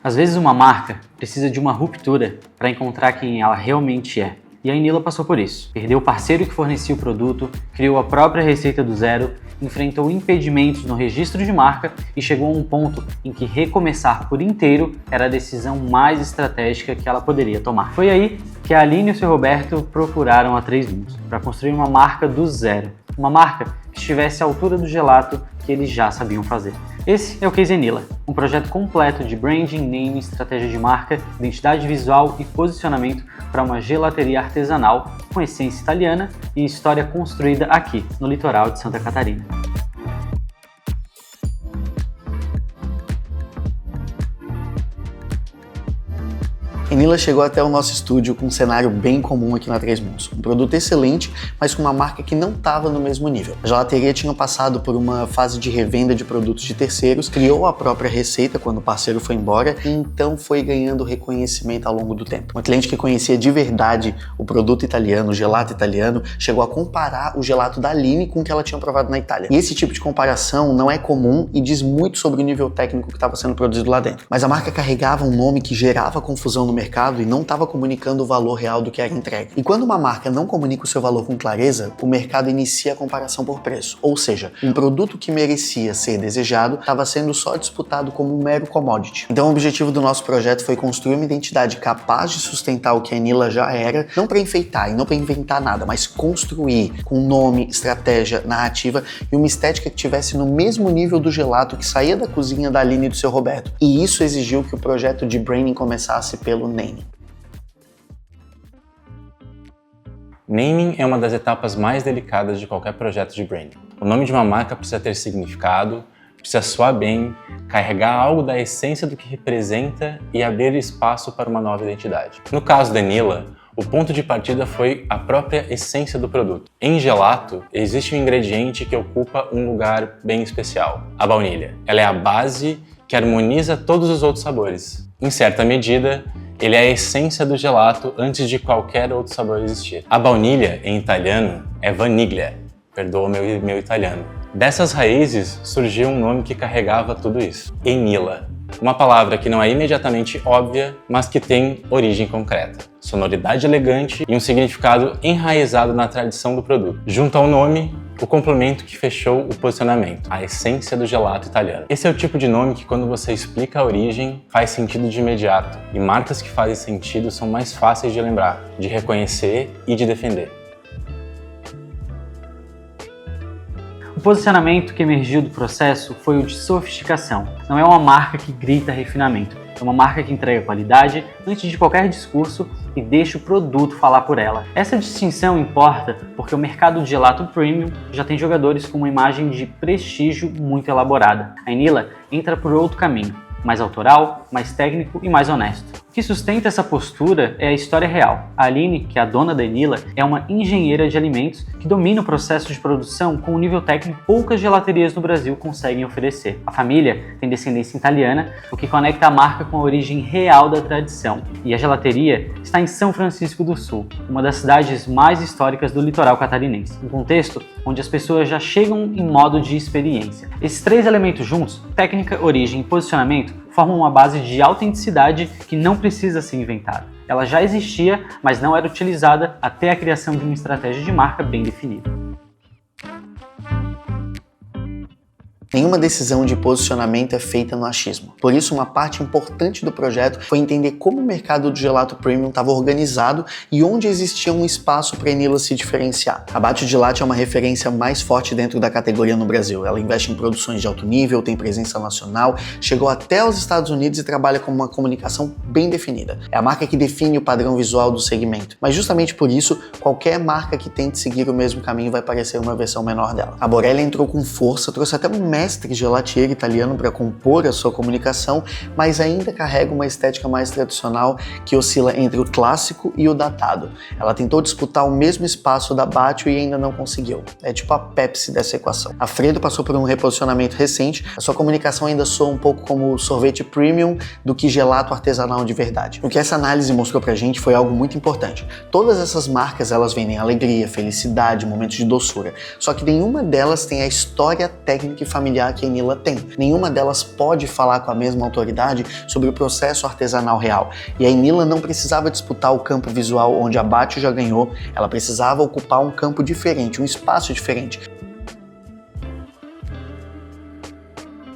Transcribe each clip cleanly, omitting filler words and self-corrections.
Às vezes uma marca precisa de uma ruptura para encontrar quem ela realmente é. E a Enila passou por isso. Perdeu o parceiro que fornecia o produto, criou a própria receita do zero, enfrentou impedimentos no registro de marca e chegou a um ponto em que recomeçar por inteiro era a decisão mais estratégica que ela poderia tomar. Foi aí que a Aline e o seu Roberto procuraram a 3 Mundos para construir uma marca do zero. Uma marca que estivesse à altura do gelato que eles já sabiam fazer. Esse é o Case Enila, um projeto completo de branding, naming, estratégia de marca, identidade visual e posicionamento para uma gelateria artesanal com essência italiana e história construída aqui, no litoral de Santa Catarina. Enila chegou até o nosso estúdio com um cenário bem comum aqui na 3 Mundos. Um produto excelente, mas com uma marca que não estava no mesmo nível. A gelateria tinha passado por uma fase de revenda de produtos de terceiros, criou a própria receita quando o parceiro foi embora e então foi ganhando reconhecimento ao longo do tempo. Uma cliente que conhecia de verdade o produto italiano, o gelato italiano, chegou a comparar o gelato da Aline com o que ela tinha provado na Itália. E esse tipo de comparação não é comum e diz muito sobre o nível técnico que estava sendo produzido lá dentro. Mas a marca carregava um nome que gerava confusão no mercado e não estava comunicando o valor real do que era entregue. E quando uma marca não comunica o seu valor com clareza, o mercado inicia a comparação por preço. Ou seja, um produto que merecia ser desejado estava sendo só disputado como um mero commodity. Então o objetivo do nosso projeto foi construir uma identidade capaz de sustentar o que a Enila já era, não para enfeitar e não para inventar nada, mas construir com nome, estratégia, narrativa e uma estética que tivesse no mesmo nível do gelato que saía da cozinha da Aline e do seu Roberto. E isso exigiu que o projeto de branding começasse pelo naming. Naming é uma das etapas mais delicadas de qualquer projeto de branding. O nome de uma marca precisa ter significado, precisa soar bem, carregar algo da essência do que representa e abrir espaço para uma nova identidade. No caso da Enila, o ponto de partida foi a própria essência do produto. Em gelato, existe um ingrediente que ocupa um lugar bem especial, a baunilha. Ela é a base que harmoniza todos os outros sabores. Em certa medida, ele é a essência do gelato antes de qualquer outro sabor existir. A baunilha, em italiano, é vaniglia. Perdoa meu italiano. Dessas raízes surgiu um nome que carregava tudo isso. Enila. Uma palavra que não é imediatamente óbvia, mas que tem origem concreta. Sonoridade elegante e um significado enraizado na tradição do produto. Junto ao nome, o complemento que fechou o posicionamento, a essência do gelato italiano. Esse é o tipo de nome que, quando você explica a origem, faz sentido de imediato. E marcas que fazem sentido são mais fáceis de lembrar, de reconhecer e de defender. O posicionamento que emergiu do processo foi o de sofisticação. Não é uma marca que grita refinamento, é uma marca que entrega qualidade antes de qualquer discurso e deixa o produto falar por ela. Essa distinção importa porque o mercado de gelato premium já tem jogadores com uma imagem de prestígio muito elaborada. A Enila entra por outro caminho, mais autoral, mais técnico e mais honesto. O que sustenta essa postura é a história real. A Aline, que é a dona da Enila, é uma engenheira de alimentos que domina o processo de produção com um nível técnico que poucas gelaterias no Brasil conseguem oferecer. A família tem descendência italiana, o que conecta a marca com a origem real da tradição. E a gelateria está em São Francisco do Sul, uma das cidades mais históricas do litoral catarinense. Um contexto onde as pessoas já chegam em modo de experiência. Esses 3 elementos juntos, técnica, origem e posicionamento, formam uma base de autenticidade que não precisa ser inventada. Ela já existia, mas não era utilizada até a criação de uma estratégia de marca bem definida. Nenhuma decisão de posicionamento é feita no achismo. Por isso, uma parte importante do projeto foi entender como o mercado do gelato premium estava organizado e onde existia um espaço para a Enila se diferenciar. A Bacio Gelati é uma referência mais forte dentro da categoria no Brasil. Ela investe em produções de alto nível, tem presença nacional, chegou até os Estados Unidos e trabalha com uma comunicação bem definida. É a marca que define o padrão visual do segmento. Mas justamente por isso, qualquer marca que tente seguir o mesmo caminho vai parecer uma versão menor dela. A Borelli entrou com força, trouxe até um mestre gelatier italiano para compor a sua comunicação, mas ainda carrega uma estética mais tradicional que oscila entre o clássico e o datado. Ela tentou disputar o mesmo espaço da Bacio e ainda não conseguiu. É tipo a Pepsi dessa equação. A Freddo passou por um reposicionamento recente, a sua comunicação ainda soa um pouco como sorvete premium do que gelato artesanal de verdade. O que essa análise mostrou pra gente foi algo muito importante. Todas essas marcas, elas vendem alegria, felicidade, momentos de doçura, só que nenhuma delas tem a história técnica e familiar familiar que a Enila tem. Nenhuma delas pode falar com a mesma autoridade sobre o processo artesanal real. E a Enila não precisava disputar o campo visual onde a Batio já ganhou, ela precisava ocupar um campo diferente, um espaço diferente.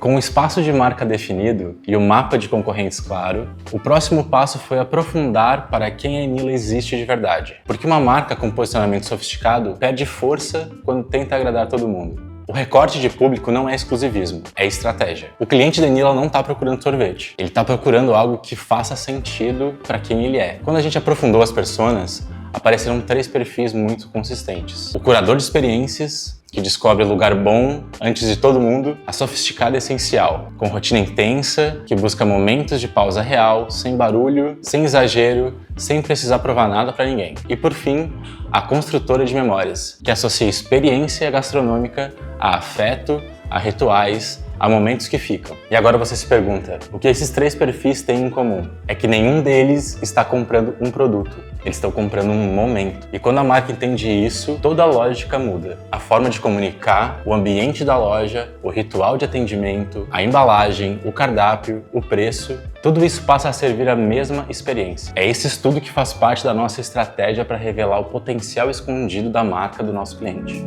Com o espaço de marca definido e o mapa de concorrentes claro, o próximo passo foi aprofundar para quem a Enila existe de verdade. Porque uma marca com posicionamento sofisticado perde força quando tenta agradar todo mundo. O recorte de público não é exclusivismo, é estratégia. O cliente da Enila não está procurando sorvete, ele está procurando algo que faça sentido para quem ele é. Quando a gente aprofundou as personas, apareceram 3 perfis muito consistentes. O curador de experiências, que descobre lugar bom antes de todo mundo, a sofisticada essencial, com rotina intensa, que busca momentos de pausa real, sem barulho, sem exagero, sem precisar provar nada para ninguém. E por fim, a construtora de memórias, que associa experiência gastronômica a afeto, a rituais, a momentos que ficam. E agora você se pergunta, o que esses 3 perfis têm em comum? É que nenhum deles está comprando um produto, eles estão comprando um momento. E quando a marca entende isso, toda a lógica muda. A forma de comunicar, o ambiente da loja, o ritual de atendimento, a embalagem, o cardápio, o preço, tudo isso passa a servir a mesma experiência. É esse estudo que faz parte da nossa estratégia para revelar o potencial escondido da marca do nosso cliente.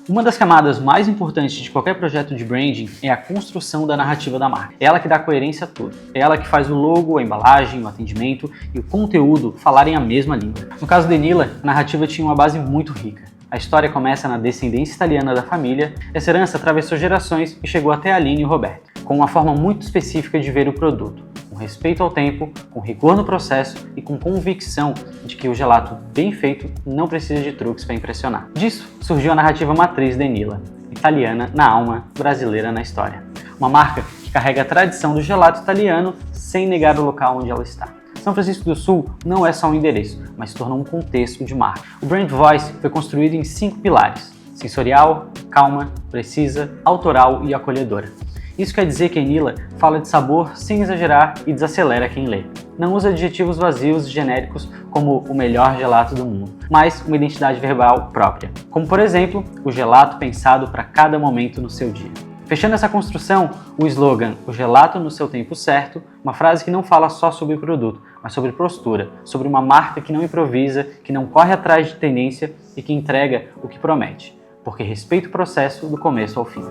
Uma das camadas mais importantes de qualquer projeto de branding é a construção da narrativa da marca. É ela que dá coerência a tudo. É ela que faz o logo, a embalagem, o atendimento e o conteúdo falarem a mesma língua. No caso da Enila, a narrativa tinha uma base muito rica. A história começa na descendência italiana da família. Essa herança atravessou gerações e chegou até a Aline e o Roberto, com uma forma muito específica de ver o produto. Com respeito ao tempo, com rigor no processo e com convicção de que o gelato bem feito não precisa de truques para impressionar. Disso surgiu a narrativa matriz da Enila, italiana na alma, brasileira na história. Uma marca que carrega a tradição do gelato italiano sem negar o local onde ela está. São Francisco do Sul não é só um endereço, mas se tornou um contexto de marca. O Brand Voice foi construído em 5 pilares: sensorial, calma, precisa, autoral e acolhedora. Isso quer dizer que a Enila fala de sabor sem exagerar e desacelera quem lê. Não usa adjetivos vazios e genéricos como o melhor gelato do mundo, mas uma identidade verbal própria, como por exemplo, o gelato pensado para cada momento no seu dia. Fechando essa construção, o slogan "O gelato no seu tempo certo", uma frase que não fala só sobre o produto, mas sobre postura, sobre uma marca que não improvisa, que não corre atrás de tendência e que entrega o que promete, porque respeita o processo do começo ao fim.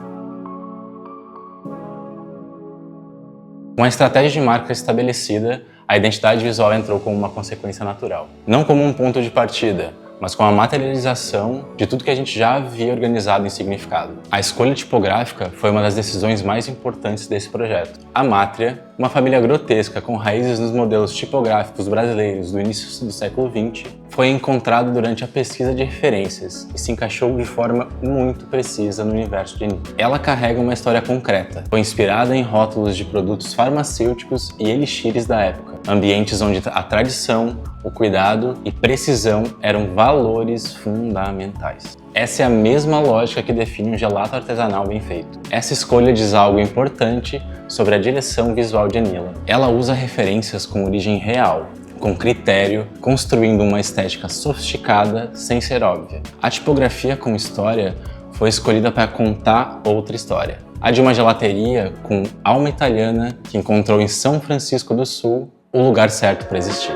Com a estratégia de marca estabelecida, a identidade visual entrou como uma consequência natural. Não como um ponto de partida, mas com a materialização de tudo que a gente já havia organizado em significado. A escolha tipográfica foi uma das decisões mais importantes desse projeto. A Mátria, uma família grotesca com raízes nos modelos tipográficos brasileiros do início do século XX, foi encontrado durante a pesquisa de referências e se encaixou de forma muito precisa no universo de Enila. Ela carrega uma história concreta, foi inspirada em rótulos de produtos farmacêuticos e elixires da época, ambientes onde a tradição, o cuidado e precisão eram valores fundamentais. Essa é a mesma lógica que define um gelato artesanal bem feito. Essa escolha diz algo importante sobre a direção visual de Enila. Ela usa referências com origem real, com critério, construindo uma estética sofisticada sem ser óbvia. A tipografia com história foi escolhida para contar outra história. A de uma gelateria com alma italiana que encontrou em São Francisco do Sul o lugar certo para existir.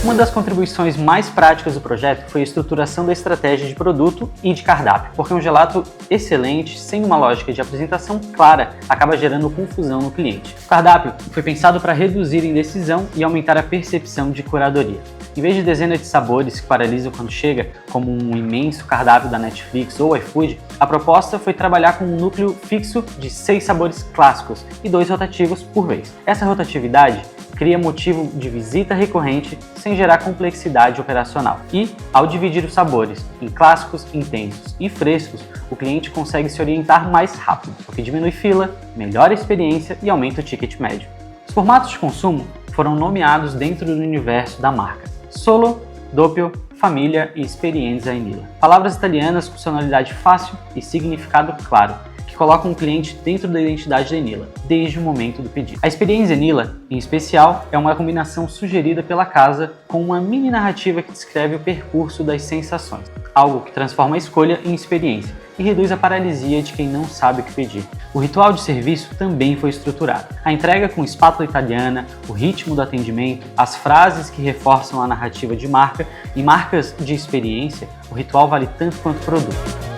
Uma das contribuições mais práticas do projeto foi a estruturação da estratégia de produto e de cardápio, porque um gelato excelente, sem uma lógica de apresentação clara, acaba gerando confusão no cliente. O cardápio foi pensado para reduzir a indecisão e aumentar a percepção de curadoria. Em vez de dezenas de sabores que paralisam quando chega, como um imenso cardápio da Netflix ou iFood, a proposta foi trabalhar com um núcleo fixo de 6 sabores clássicos e 2 rotativos por vez. Essa rotatividade cria motivo de visita recorrente sem gerar complexidade operacional. E, ao dividir os sabores em clássicos, intensos e frescos, o cliente consegue se orientar mais rápido, o que diminui fila, melhora a experiência e aumenta o ticket médio. Os formatos de consumo foram nomeados dentro do universo da marca: Solo, Doppio, Família e Esperienza Enila. Palavras italianas com sonoridade fácil e significado claro, que colocam o cliente dentro da identidade da Enila, desde o momento do pedido. A experiência Enila, em especial, é uma combinação sugerida pela casa com uma mini narrativa que descreve o percurso das sensações, algo que transforma a escolha em experiência e reduz a paralisia de quem não sabe o que pedir. O ritual de serviço também foi estruturado. A entrega com espátula italiana, o ritmo do atendimento, as frases que reforçam a narrativa de marca e marcas de experiência, o ritual vale tanto quanto o produto.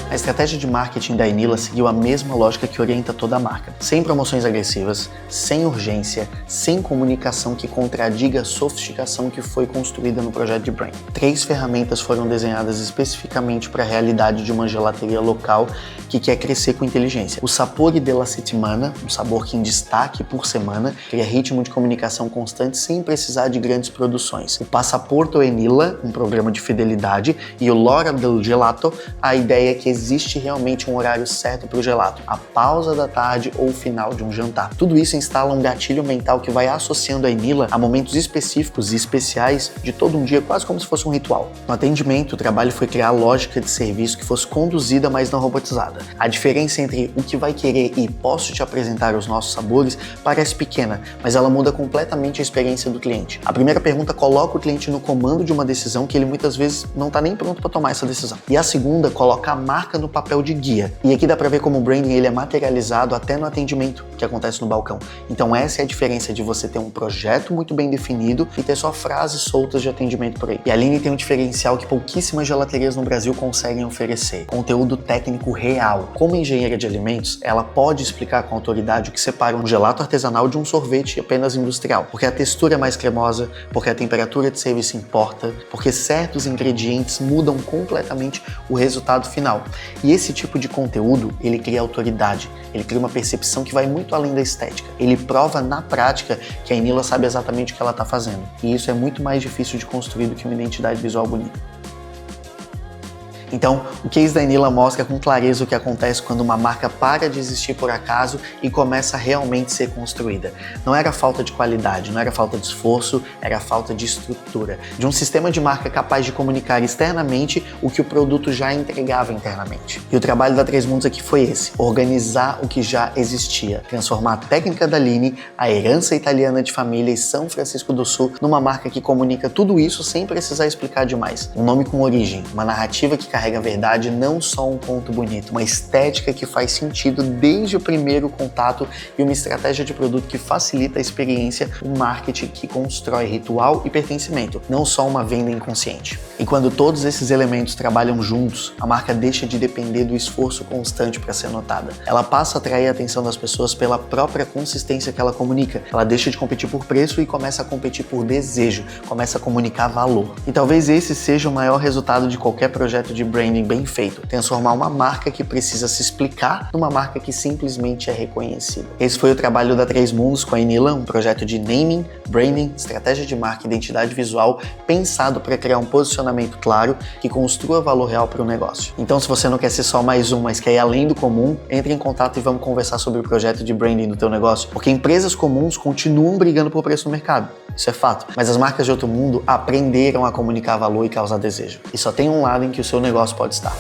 A estratégia de marketing da Enila seguiu a mesma lógica que orienta toda a marca. Sem promoções agressivas, sem urgência, sem comunicação que contradiga a sofisticação que foi construída no projeto de brand. 3 ferramentas foram desenhadas especificamente para a realidade de uma gelateria local que quer crescer com inteligência. O Sapori della Settimana, um sabor que em destaque por semana, cria ritmo de comunicação constante sem precisar de grandes produções. O Passaporto Enila, um programa de fidelidade, e o L'Ora del Gelato, a ideia é que existe realmente um horário certo para o gelato, a pausa da tarde ou o final de um jantar. Tudo isso instala um gatilho mental que vai associando a Enila a momentos específicos e especiais de todo um dia, quase como se fosse um ritual. No atendimento, o trabalho foi criar a lógica de serviço que fosse conduzida, mas não robotizada. A diferença entre o que vai querer e posso te apresentar os nossos sabores parece pequena, mas ela muda completamente a experiência do cliente. A primeira pergunta coloca o cliente no comando de uma decisão que ele muitas vezes não está nem pronto para tomar essa decisão. E a segunda coloca a marca no papel de guia. E aqui dá para ver como o branding ele é materializado até no atendimento que acontece no balcão. Então essa é a diferença de você ter um projeto muito bem definido e ter só frases soltas de atendimento por aí. E a Aline tem um diferencial que pouquíssimas gelaterias no Brasil conseguem oferecer: conteúdo técnico real. Como engenheira de alimentos, ela pode explicar com autoridade o que separa um gelato artesanal de um sorvete apenas industrial. Porque a textura é mais cremosa, porque a temperatura de serviço importa, porque certos ingredientes mudam completamente o resultado final. E esse tipo de conteúdo, ele cria autoridade, ele cria uma percepção que vai muito além da estética. Ele prova na prática que a Enila sabe exatamente o que ela está fazendo. E isso é muito mais difícil de construir do que uma identidade visual bonita. Então, o case da Enila mostra com clareza o que acontece quando uma marca para de existir por acaso e começa a realmente ser construída. Não era falta de qualidade, não era falta de esforço, era falta de estrutura, de um sistema de marca capaz de comunicar externamente o que o produto já entregava internamente. E o trabalho da Três Mundos aqui foi esse: organizar o que já existia, transformar a técnica da Aline, a herança italiana de família e São Francisco do Sul numa marca que comunica tudo isso sem precisar explicar demais. Um nome com origem, uma narrativa que carrega a verdade, não só um ponto bonito, uma estética que faz sentido desde o primeiro contato e uma estratégia de produto que facilita a experiência, um marketing que constrói ritual e pertencimento, não só uma venda inconsciente. E quando todos esses elementos trabalham juntos, a marca deixa de depender do esforço constante para ser notada. Ela passa a atrair a atenção das pessoas pela própria consistência que ela comunica. Ela deixa de competir por preço e começa a competir por desejo, começa a comunicar valor. E talvez esse seja o maior resultado de qualquer projeto de branding bem feito: transformar uma marca que precisa se explicar numa marca que simplesmente é reconhecida. Esse foi o trabalho da Três Mundos com a Enila, um projeto de naming, branding, estratégia de marca e identidade visual pensado para criar um posicionamento claro que construa valor real para o negócio. Então, se você não quer ser só mais um, mas quer ir além do comum, entre em contato e vamos conversar sobre o projeto de branding do teu negócio, porque empresas comuns continuam brigando por preço no mercado. Isso é fato. Mas as marcas de outro mundo aprenderam a comunicar valor e causar desejo. E só tem um lado em que o seu negócio pode estar.